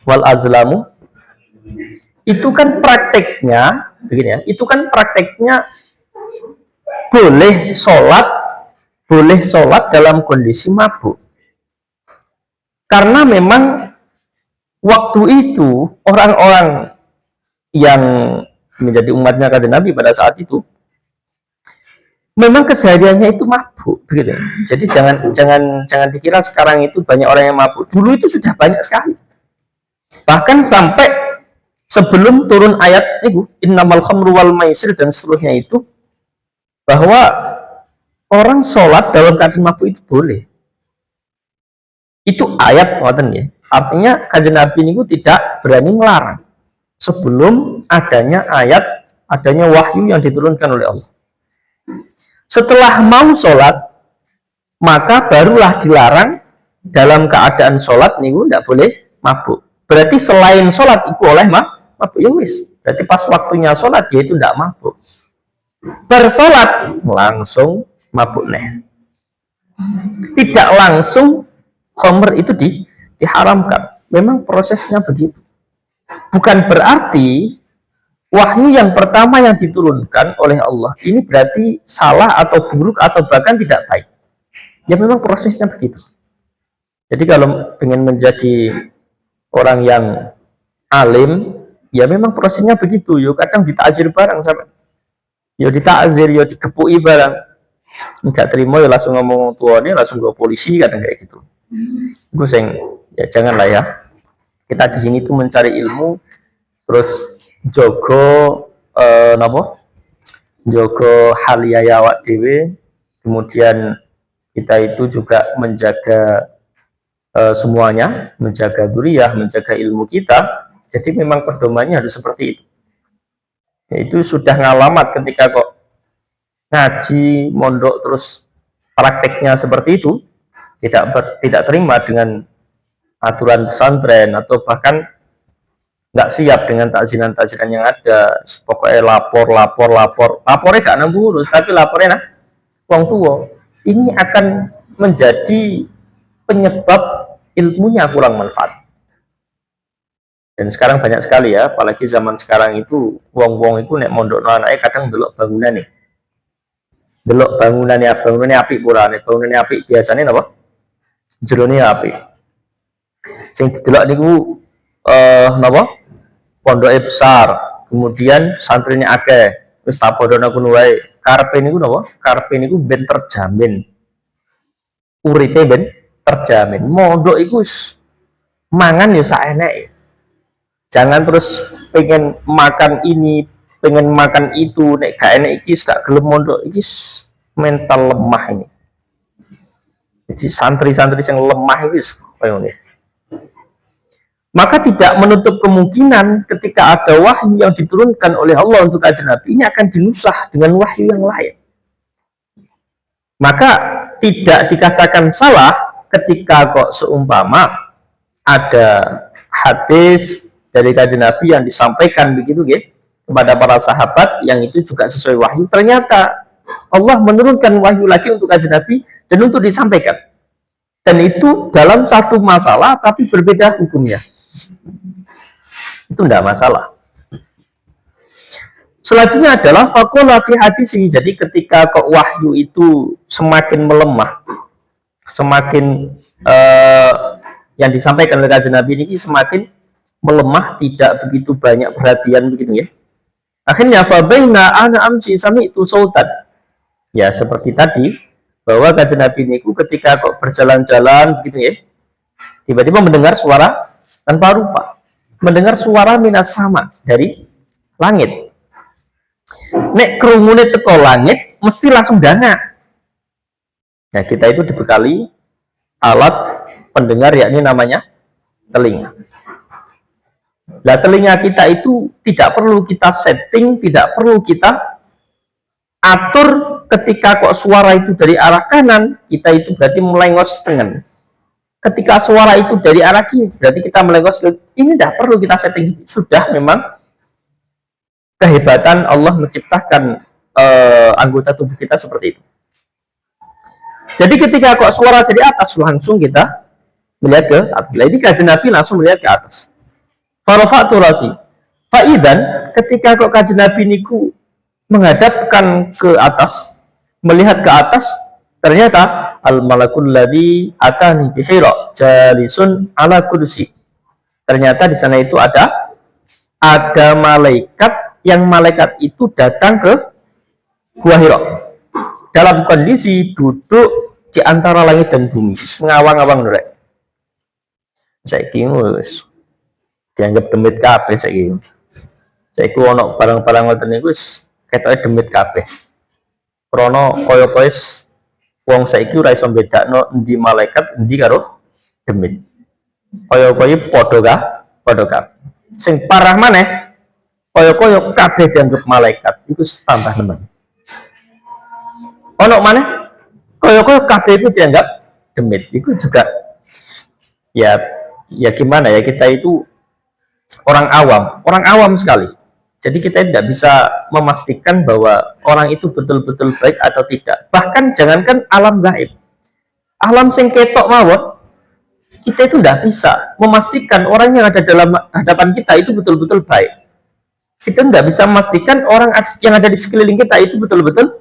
wal azlamu. Itu kan prakteknya begini ya, itu kan prakteknya boleh sholat dalam kondisi mabuk. Karena memang waktu itu orang-orang yang menjadi umatnya kata Nabi pada saat itu memang kesehariannya itu mabuk, begitu. Jadi jangan dikira sekarang itu banyak orang yang mabuk. Dulu itu sudah banyak sekali. Bahkan sampai sebelum turun ayat itu innamal khamru wal maisir dan seterusnya itu, bahwa orang sholat dalam keadaan mabuk itu boleh. Itu ayat ngoten ya. Artinya kanjeng Nabi itu tidak berani melarang sebelum adanya ayat, adanya wahyu yang diturunkan oleh Allah. Setelah mau sholat, maka barulah dilarang dalam keadaan sholat niku tidak boleh mabuk. Berarti selain sholat itu oleh mabuk ya wis. Berarti pas waktunya sholat dia itu tidak mabuk. Bersolat langsung mabuk nih. Tidak langsung khamr itu diharamkan. Memang prosesnya begitu. Bukan berarti wahyu yang pertama yang diturunkan oleh Allah ini berarti salah atau buruk atau bahkan tidak baik. Ya memang prosesnya begitu. Jadi kalau ingin menjadi orang yang alim, ya memang prosesnya begitu. Yo kadang ditakzir barang sampai. Yo ditakzir, yo dikepui barang. Enggak terima ya langsung ngomong tuane, langsung ke polisi kadang kayak gitu. Gue sing ya janganlah ya. Kita di sini tuh mencari ilmu, terus jogo napa? Jogo haliyaya awak dhewe, kemudian kita itu juga menjaga semuanya, menjaga dzurriyyah, menjaga ilmu kita. Jadi memang pedomannya harus seperti itu. Itu sudah ngalamat ketika kok ngaji, mondok terus prakteknya seperti itu, tidak terima dengan aturan pesantren atau bahkan nggak siap dengan takziran yang ada. Pokoknya lapornya gak nembus, tapi lapornya nah wong tua. Ini akan menjadi penyebab ilmunya kurang manfaat. Dan sekarang banyak sekali ya, apalagi zaman sekarang itu wong-wong itu nek mondok anake kadang delok bangunan nih. Delok bangunannya apik pura nih, bangunannya apik biasanya napa? Jerone apik. Sing didelok niku napa? Pondoke besar, kemudian santrinya akeh. Wis tak podhono ngono wae. Karepe niku napa? Karepe niku ben terjamin. Uripe ben terjamin. Mondok iku mangan ya saeneke. Jangan terus pengen makan ini, pengen makan itu, nek gak enak iki gak gelem mondok, iki mental lemah ini. Jadi santri-santri yang lemah itu koyo ngene. Maka tidak menutup kemungkinan ketika ada wahyu yang diturunkan oleh Allah untuk kanjeng Nabi ini akan dinusah dengan wahyu yang lain. Maka tidak dikatakan salah ketika kok seumpama ada hadis dari kanjeng Nabi yang disampaikan begitu ya kepada para sahabat yang itu juga sesuai wahyu. Ternyata Allah menurunkan wahyu lagi untuk kanjeng Nabi dan untuk disampaikan. Dan itu dalam satu masalah tapi berbeda hukumnya. Itu tidak masalah. Selanjutnya adalah faqala fi hadis ini. Jadi ketika kok wahyu itu semakin melemah, semakin yang disampaikan oleh kanjeng Nabi ini semakin melemah, tidak begitu banyak perhatian begitu ya. Akhirnya fa baina ana amsi sami'tu sautan. Ya seperti tadi bahwa kanjeng Nabi ini ketika kok berjalan-jalan begitu ya, tiba-tiba mendengar suara tanpa rupa, mendengar suara minas sama dari langit. Nek kerumune teko langit mesti langsung dana. Nah kita itu dibekali alat pendengar yakni namanya telinga. Nah telinga kita itu tidak perlu kita setting, tidak perlu kita atur. Ketika kok suara itu dari arah kanan, kita itu berarti melengos dengan. Ketika suara itu dari arah kiri, berarti kita melengos ke ini. Tidak perlu kita setting, sudah memang kehebatan Allah menciptakan anggota tubuh kita seperti itu. Jadi ketika kok suara dari atas, langsung kita melihat ke atas. Jadi kanjeng Nabi langsung melihat ke atas. Farafa'tu rasi. Faidan ketika kok kajian Nabi niku menghadapkan ke atas, melihat ke atas, ternyata al malakul ladzi atani bi Hira jalisun ala kursi. Ternyata di sana itu ada malaikat, yang malaikat itu datang ke Gua Hira dalam kondisi duduk di antara langit dan bumi, ngawang-ngawang nurek. Saiki wis dianggap demit kabeh saiki. Saiki ono barang-barang ngoten niku wis ketoke demit kabeh. Krana kaya-kaya wong saiki ora iso bedakno endi malaikat endi karo demit. Kaya-kaya padha kabeh. Sing parah maneh kaya-kaya kabeh dianggap malaikat iku tambah nemen. Ono maneh kaya-kaya kabeh itu dianggap demit. Itu juga ya gimana ya, kita itu orang awam sekali. Jadi kita tidak bisa memastikan bahwa orang itu betul-betul baik atau tidak. Bahkan jangankan alam gaib, alam sing ketok mawon, kita itu tidak bisa memastikan orang yang ada dalam hadapan kita itu betul-betul baik. Kita tidak bisa memastikan orang yang ada di sekeliling kita itu betul-betul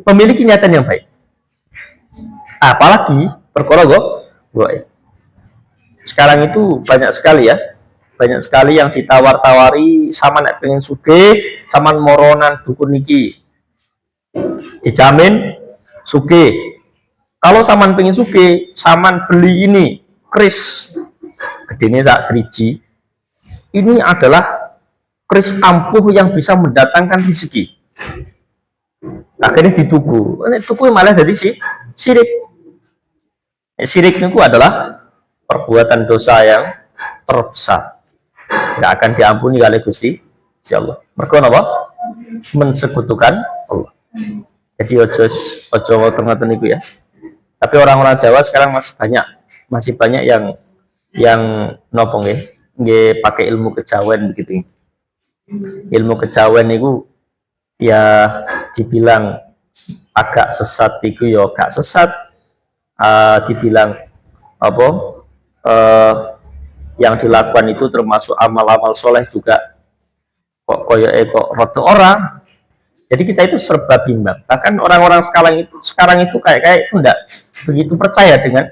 memiliki niatan yang baik. Apalagi perkara gaib. Sekarang itu banyak sekali ya, banyak sekali yang ditawar-tawari sama nek pengen sugih, sama moronan dukun niki dijamin sugih. Kalau saman pengen sugih, saman beli ini kris gedene sak driji. Ini adalah kris ampuh yang bisa mendatangkan rezeki. Akhirnya dituku. Nek tuku malah jadi sirik. Sirik itu adalah perbuatan dosa yang terbesar, nggak akan diampuni oleh Gusti Allah. Mereka apa? Mensekutukan Allah. Jadi ojo ngoten niku ya. Tapi orang-orang Jawa sekarang masih banyak yang nopo nggih pakai ilmu kejawen begitu. Ilmu kejawen niku ya dibilang agak sesat iku ya gak sesat, dibilang apa yang dilakukan itu termasuk amal-amal soleh juga kok rodo orang. Jadi kita itu serba bimbang. Bahkan orang-orang sekarang itu kayak itu enggak begitu percaya dengan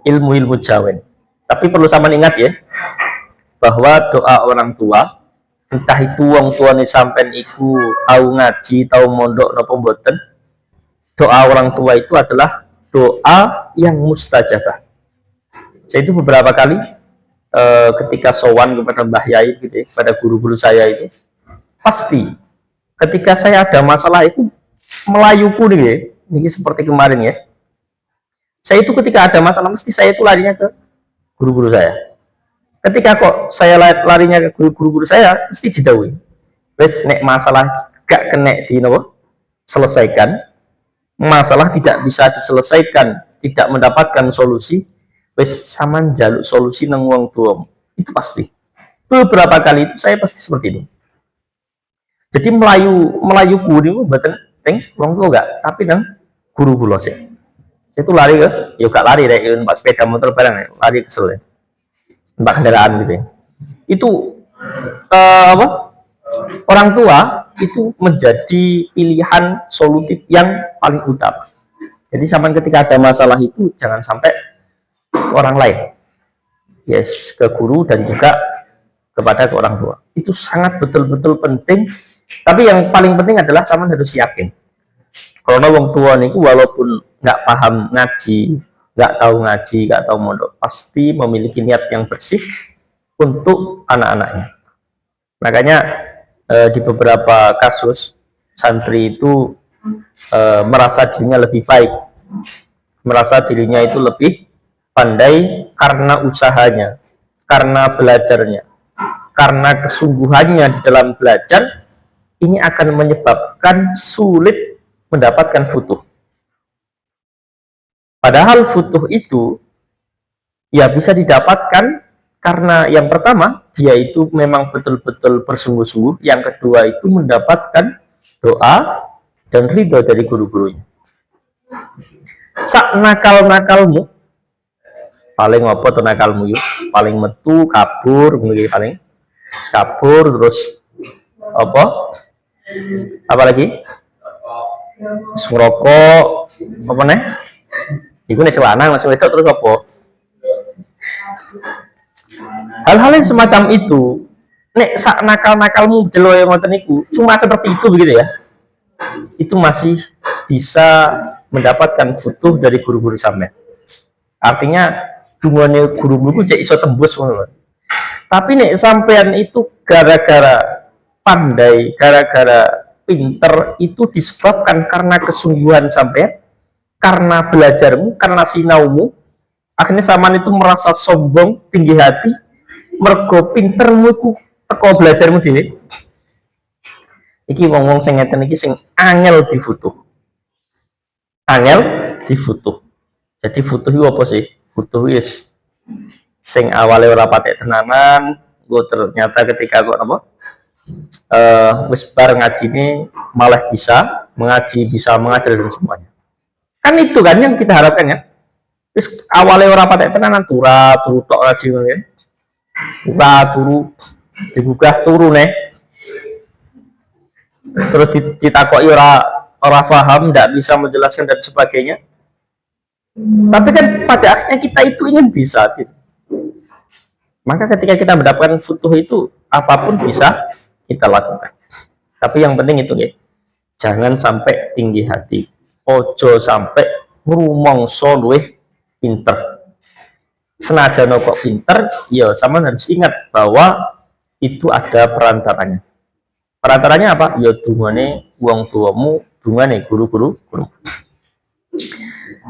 ilmu-ilmu jawen. Tapi perlu sama ingat ya, bahwa doa orang tua, entah itu wong tuane sampean iku tahu ngaji, tahu mondok napa mboten, doa orang tua itu adalah doa yang mustajabah. Saya itu beberapa kali ketika sowan kepada Mbah Yai gitu ya, pada guru-guru saya itu pasti ketika saya ada masalah itu melayuku nih ya, ini seperti kemarin ya. Saya itu ketika ada masalah mesti saya itu larinya ke guru-guru saya. Ketika kok saya larinya ke guru-guru saya mesti didhawuhi, wes nek masalah gak kena di nopo selesaikan, masalah tidak bisa diselesaikan, tidak mendapatkan solusi, wes saman jaluk solusi nang wong tua. Itu pasti. Beberapa kali itu saya pasti seperti itu. Jadi melayu guru mboten teng wong tua enggak, tapi nang guru kula sih. Saya itu lari ke, ya gak lari rek, numpak sepeda motor barang, lari kesel ya. Numpak kendaraan gitu ya. Itu apa? Orang tua itu menjadi pilihan solutif yang paling utama. Jadi sampai ketika ada masalah itu jangan sampai orang lain, yes, ke guru dan juga kepada orang tua. Itu sangat betul-betul penting. Tapi yang paling penting adalah sama harus yakin. Karena wong tua niku walaupun nggak paham ngaji, nggak tahu ngaji, nggak tahu mondok, pasti memiliki niat yang bersih untuk anak-anaknya. Makanya di beberapa kasus santri itu merasa dirinya lebih baik, merasa dirinya itu lebih pandai karena usahanya, karena belajarnya, karena kesungguhannya di dalam belajar. Ini akan menyebabkan sulit mendapatkan futuh. Padahal futuh itu ya bisa didapatkan karena yang pertama dia itu memang betul-betul bersungguh-sungguh, yang kedua itu mendapatkan doa dan ridho dari guru-gurunya. Sak nakal-nakalmu, Paling apa to nakalmu yuk? Paling metu kabur, mungkin paling kabur terus apa? Apa lagi? Ngerokok apa nih? Iku nek lanang langsung itu terus apa? Hal-hal yang semacam itu nek sak nakal-nakalmu delo yang ngoten niku cuma seperti itu begitu ya. Itu masih bisa mendapatkan futuh dari guru-guru sampean. Artinya dungane guru-guru cek iso tembus ngono. Tapi nek sampean itu gara-gara pandai, gara-gara pinter itu disebabkan karena kesungguhan sampean, karena belajarmu, karena sinaumu, akhirnya sampean itu merasa sombong, tinggi hati, mergo pintermu iku teko belajarmu dhewe. Iki wong-wong sing ngeten iki sing angel difutuh. Angel difutuh. Jadi futuh itu apa sih? Futuh wis sing awale ora patek tenanan, gue ternyata ketika kok apa? Wis bar ngajine malah bisa mengaji, bisa mengajar dan semuanya. Kan itu kan yang kita harapkan ya. Wis awale ora patek tenanan turu tok ngaji ngono ya. Turu digugah turu nih. Terus ditakoki ora paham, tidak bisa menjelaskan dan sebagainya. Tapi kan pada akhirnya kita itu ingin bisa gitu. Maka ketika kita mendapatkan futuh itu apapun bisa kita lakukan. Tapi yang penting itu ya, jangan sampai tinggi hati. Ojo sampai ngrumangsa luwih pinter. Senajan kok pinter, ya sama harus ingat bahwa itu ada perantaranya. Perantaranya apa? Ya dungane wong tuamu, dungane guru-guru.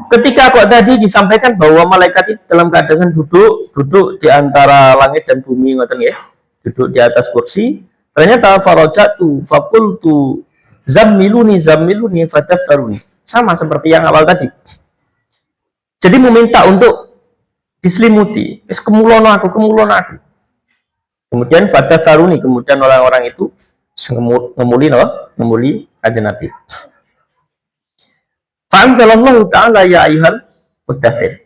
Ketika kok tadi disampaikan bahwa malaikat itu dalam keadaan duduk di antara langit dan bumi ngoten ya, duduk di atas kursi. Ternyata farajatu faqultu zammiluni fataftaruni. Sama seperti yang awal tadi. Jadi meminta untuk diselimuti. Wis kemulono aku. Kemudian fataftaruni, kemudian orang-orang itu ngemuli kanjeng Nabi. Fa'anzalallahu ta'ala ya ayyuhal muddathir.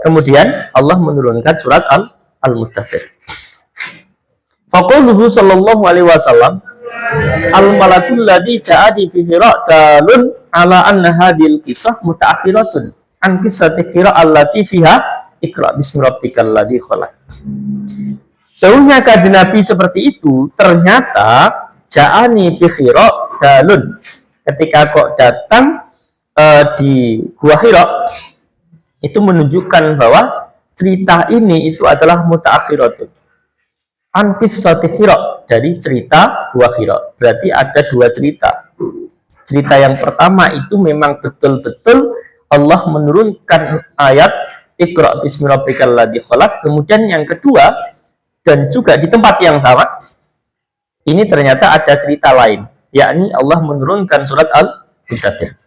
Kemudian Allah menurunkan surat Al-Muddathir. Faquluhu sallallahu alaihi wasallam al-malakul ladzi ja'adi fi dalun ala anna hadhil kisah mutaakhiratun an qissati Hira allati fiha iqra bismi rabbikal ladzi khalaq. Dahulunya kanjeng Nabi seperti itu, ternyata ja'ani fi dalun. Ketika kok datang di Gua Hira itu menunjukkan bahwa cerita ini itu adalah mutaakhiratun an qissati Hira, dari cerita Gua Hira. Berarti ada dua cerita. Cerita yang pertama itu memang betul-betul Allah menurunkan ayat Iqra bismi rabbikal ladzi khalaq. Kemudian yang kedua dan juga di tempat yang sama ini ternyata ada cerita lain, yakni Allah menurunkan surat Al-Muddathir.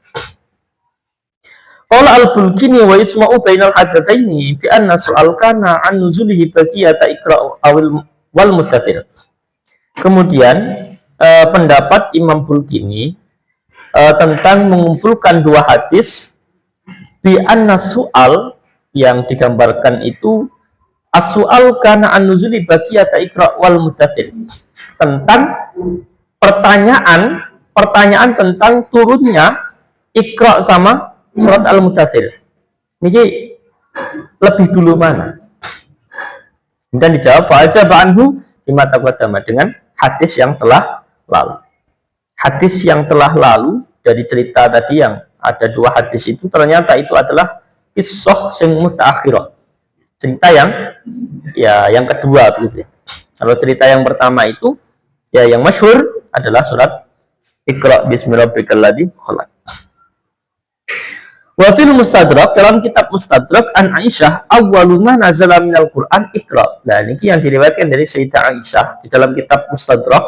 Qala al-Bulkini wa isma'u bainal haddatsaini bi anna su'al kana an nuzulihi baqiyata Iqra wal Muddathir. Kemudian pendapat Imam Bulkini tentang mengumpulkan dua hadis bi anna su'al yang digambarkan itu as-su'al kana an nuzuli baqiyata Iqra wal Muddathir, tentang pertanyaan tentang turunnya Iqra sama surat Al-Muddathir. Ini lebih dulu mana? Dan dijawab fa'ajaba anhu bima taqaddama, dengan hadis yang telah lalu. Hadis yang telah lalu dari cerita tadi yang ada dua hadis itu ternyata itu adalah qissah sing mutaakhirah. Cerita yang kedua begitu ya. Kalau cerita yang pertama itu ya yang masyhur adalah surat Iqra bismi rabbikal ladzi khalaq. Wa fil Mustadrak, dalam kitab Mustadrak an Aisyah awwalu ma nazala minal Qur'an Iqra. Nah, ini yang diriwayatkan dari Sayyidah Aisyah di dalam kitab Mustadrak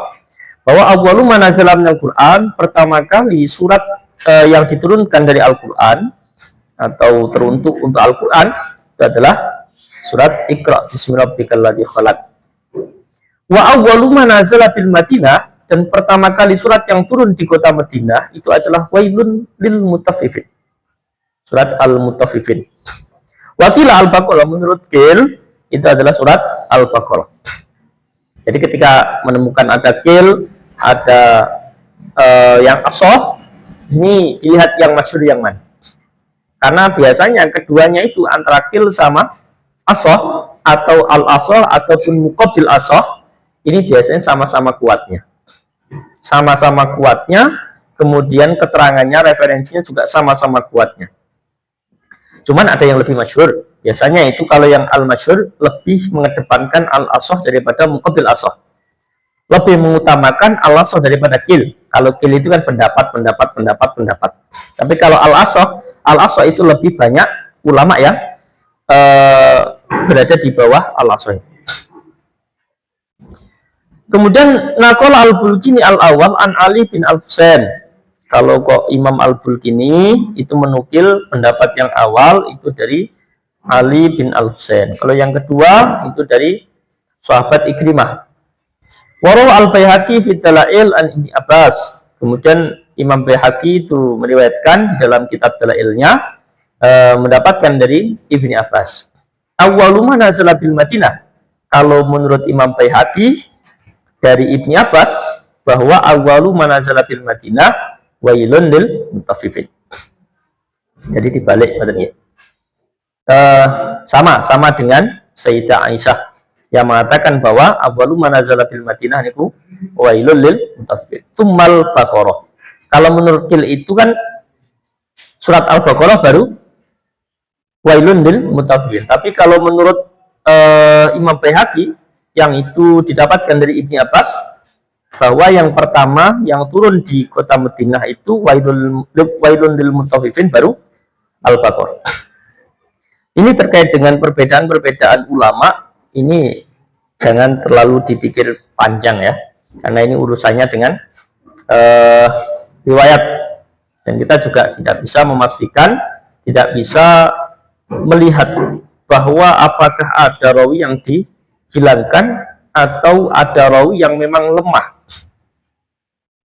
bahwa awwalu ma nazala minal Qur'an, pertama kali surat yang diturunkan dari Al-Qur'an atau teruntuk untuk Al-Qur'an itu adalah surat Iqra bismi rabbikal ladzi khalaq. Wa awwalu ma nazala bil Madinah, dan pertama kali surat yang turun di kota Madinah itu adalah wailun lil mutaffifin, surat Al-Mutaffifin. Wakila Al-Baqarah, menurut Qil itu adalah surat Al-Baqarah. Jadi ketika menemukan ada Qil, ada yang asoh, ini dilihat yang masyhur yang mana. Karena biasanya keduanya itu antara Qil sama asoh atau al-asoh ataupun muqabil asoh, ini biasanya sama-sama kuatnya. Sama-sama kuatnya, kemudian keterangannya, referensinya juga sama-sama kuatnya. Cuman ada yang lebih masyhur. Biasanya itu kalau yang al-masyhur lebih mengedepankan al-asoh daripada muqabil asoh. Lebih mengutamakan al-asoh daripada Qil. Kalau Qil itu kan pendapat. Tapi kalau al-asoh itu lebih banyak ulama yang berada di bawah al-asoh. Kemudian naqala al-Bulkini al-awal an Ali bin al-Husain. Kalau kok Imam Al-Bulkini itu menukil pendapat yang awal itu dari Ali bin Al-Husain. Kalau yang kedua itu dari sahabat Ikrimah. Waraw al-Baihaqi fi Dalail an Ibni Abbas. Kemudian Imam Baihaqi itu meriwayatkan di dalam kitab Dalailnya mendapatkan dari Ibni Abbas. Awwalu ma nazala bil Madinah. Kalau menurut Imam Baihaqi dari Ibni Abbas bahwa awwalu ma nazala bil Madinah wailun lil mutaffifin. Jadi dibalik katanya. Sama dengan Sayyidah Aisyah yang mengatakan bahwa awwalu manazala bil Madinah niku wailul lil mutaffifin. Tsummal Baqarah. Kalau menurut Qil itu kan surat Al-Baqarah baru wailun lil mutaffifin. Tapi kalau menurut Imam Baihaqi yang itu didapatkan dari Ibni Abbas bahwa yang pertama yang turun di kota Madinah itu wailun lil mutaffifin baru Al-Baqarah. Ini terkait dengan perbedaan-perbedaan ulama, ini jangan terlalu dipikir panjang ya, karena ini urusannya dengan riwayat, dan kita juga tidak bisa memastikan, tidak bisa melihat bahwa apakah ada rawi yang dihilangkan atau ada rawi yang memang lemah,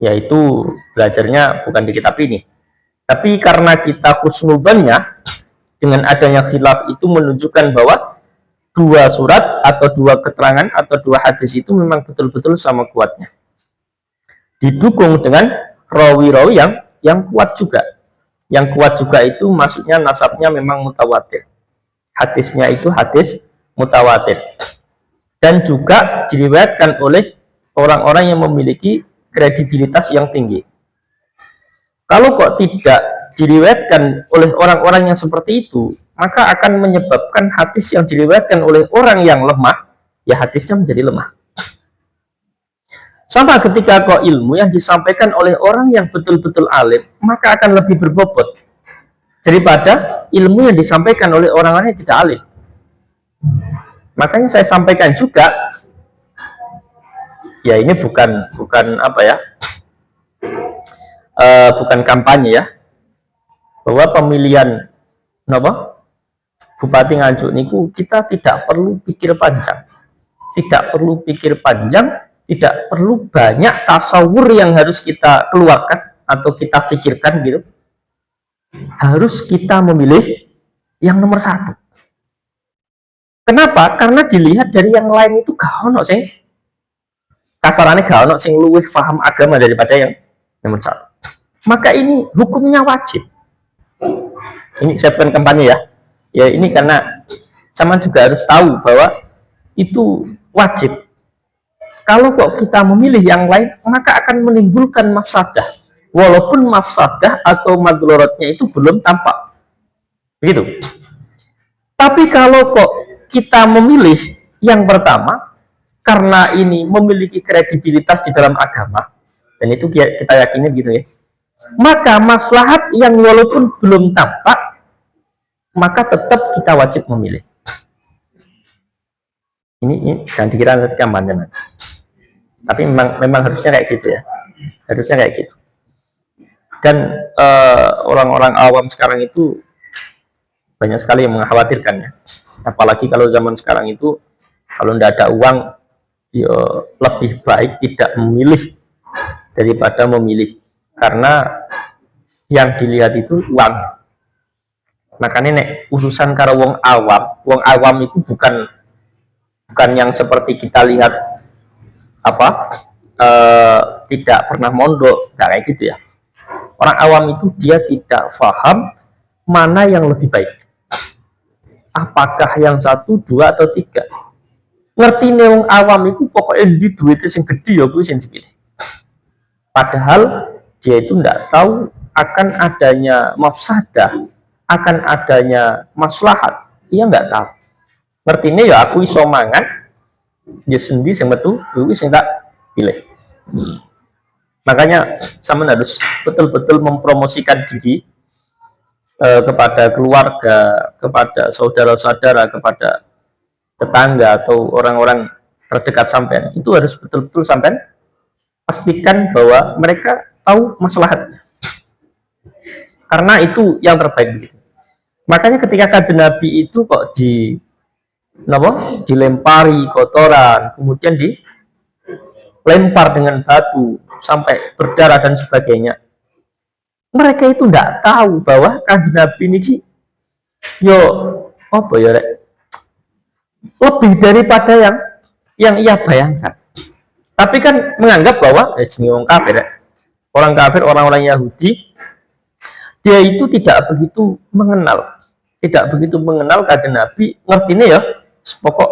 yaitu belajarnya bukan di kitab ini. Tapi karena kita husnudzannya dengan adanya khilaf itu menunjukkan bahwa dua surat atau dua keterangan atau dua hadis itu memang betul-betul sama kuatnya, didukung dengan rawi-rawi yang kuat juga. Yang kuat juga itu maksudnya nasabnya memang mutawatir, hadisnya itu hadis mutawatir, dan juga diriwayatkan oleh orang-orang yang memiliki kredibilitas yang tinggi. Kalau kok tidak diriwayatkan oleh orang-orang yang seperti itu, maka akan menyebabkan hadis yang diriwayatkan oleh orang yang lemah, ya hadisnya menjadi lemah. Sama ketika kok ilmu yang disampaikan oleh orang yang betul-betul alim, maka akan lebih berbobot daripada ilmu yang disampaikan oleh orang-orang yang tidak alim. Makanya saya sampaikan juga, ya ini bukan apa ya, bukan kampanye ya, bahwa pemilihan Bupati Nganjuk niku kita tidak perlu pikir panjang, tidak perlu banyak tasawur yang harus kita keluarkan atau kita pikirkan gitu. Harus kita memilih yang nomor satu. Kenapa? Karena dilihat dari yang lain itu gak ono sing kasarannya gak ono sing luwih paham agama daripada yang nomor satu. Maka ini hukumnya wajib. Ini saya bukan kampanye ya. Ya ini karena sama juga harus tahu bahwa itu wajib. Kalau kok kita memilih yang lain, maka akan menimbulkan mafsadah. Walaupun mafsadah atau madlorotnya itu belum tampak. Begitu. Tapi kalau kok kita memilih yang pertama, karena ini memiliki kredibilitas di dalam agama, dan itu kita yakini gitu ya, maka maslahat yang walaupun belum tampak, maka tetap kita wajib memilih. Ini jangan dikira nanti kampanye. Tapi memang harusnya kayak gitu ya. Harusnya kayak gitu. Dan orang-orang awam sekarang itu banyak sekali yang mengkhawatirkan ya. Apalagi kalau zaman sekarang itu kalau tidak ada uang, ya lebih baik tidak memilih daripada memilih. Karena yang dilihat itu uang. Makanya nek urusan karo wong awam itu bukan yang seperti kita lihat apa tidak pernah mondok, nggak kayak gitu ya. Orang awam itu dia tidak paham mana yang lebih baik. Apakah yang satu, dua, atau tiga? Ngerti wong awam itu pokoknya di duitnya sing gede ya kuwi sing dipilih. Padahal dia itu tidak tahu akan adanya mafsadah, akan adanya maslahat. Ia nggak tahu. Ngertine ya aku iso mangan, ya sendi sing metu, kuwi sing tak pilih. Makanya sama harus betul-betul mempromosikan diri kepada keluarga, kepada saudara-saudara, kepada tetangga atau orang-orang terdekat sampean. Itu harus betul-betul sampean pastikan bahwa mereka tahu maslahatnya. Karena itu yang terbaik. Makanya ketika kajian Nabi itu kok dilempari kotoran, kemudian dilempar dengan batu sampai berdarah dan sebagainya. Mereka itu tidak tahu bahwa kajian Nabi ini yo apa ya rek, lebih daripada yang ia bayangkan. Tapi kan menganggap bahwa orang kafir, orang kafir, orang-orang Yahudi, dia itu tidak begitu mengenal kajian Nabi. Ngertinya ya pokok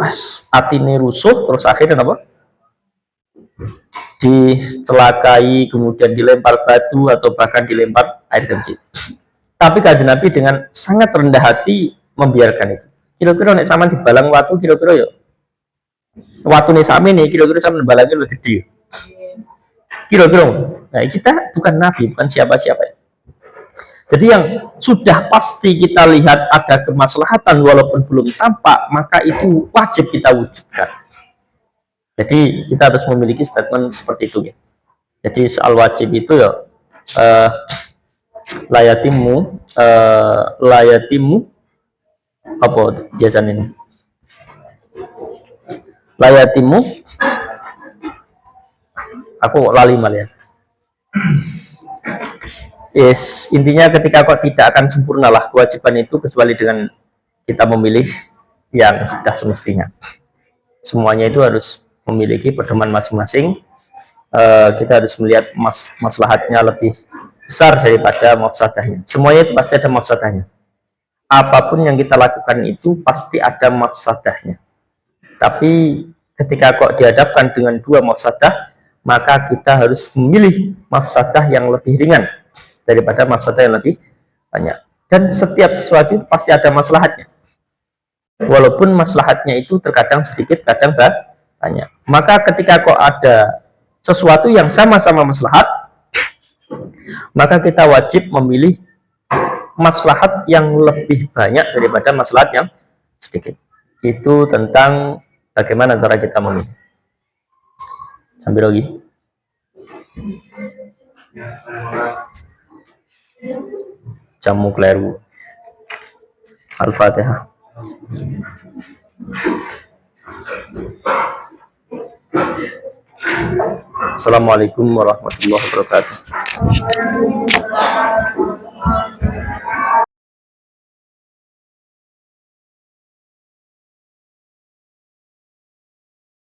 pas atine rusuh terus akhirnya apa? Dicelakai, kemudian dilempar batu atau bahkan dilempar air kencing. Tapi kajian Nabi dengan sangat rendah hati membiarkan itu. Kira-kira nek sama dibalang watu, kira-kira ya watu nih sami nih, kira-kira sama balangnya lebih gede. Kira-kira. Nah, kita bukan Nabi, bukan siapa-siapa. Jadi yang sudah pasti kita lihat ada kemaslahatan walaupun belum tampak, maka itu wajib kita wujudkan. Jadi kita harus memiliki statement seperti itu ya. Jadi soal wajib itu ya layatimu apa biasanya ini? Layatimu aku lali malah. Yes, intinya ketika kok tidak akan sempurnalah kewajiban itu kecuali dengan kita memilih yang sudah semestinya. Semuanya itu harus memiliki pedoman masing-masing. Kita harus melihat maslahatnya lebih besar daripada mafsadahnya. Semuanya itu pasti ada mafsadahnya. Apapun yang kita lakukan itu pasti ada mafsadahnya. Tapi ketika kok dihadapkan dengan dua mafsadah, maka kita harus memilih mafsadah yang lebih ringan daripada mafsadah yang lebih banyak. Dan setiap sesuatu itu pasti ada maslahatnya. Walaupun maslahatnya itu terkadang sedikit, kadang banyak. Maka ketika kok ada sesuatu yang sama-sama maslahat, maka kita wajib memilih maslahat yang lebih banyak daripada maslahat yang sedikit. Itu tentang bagaimana cara kita memilih. Sambil lagi. Jamu kleru. Al-Fatihah. Assalamualaikum warahmatullahi wabarakatuh.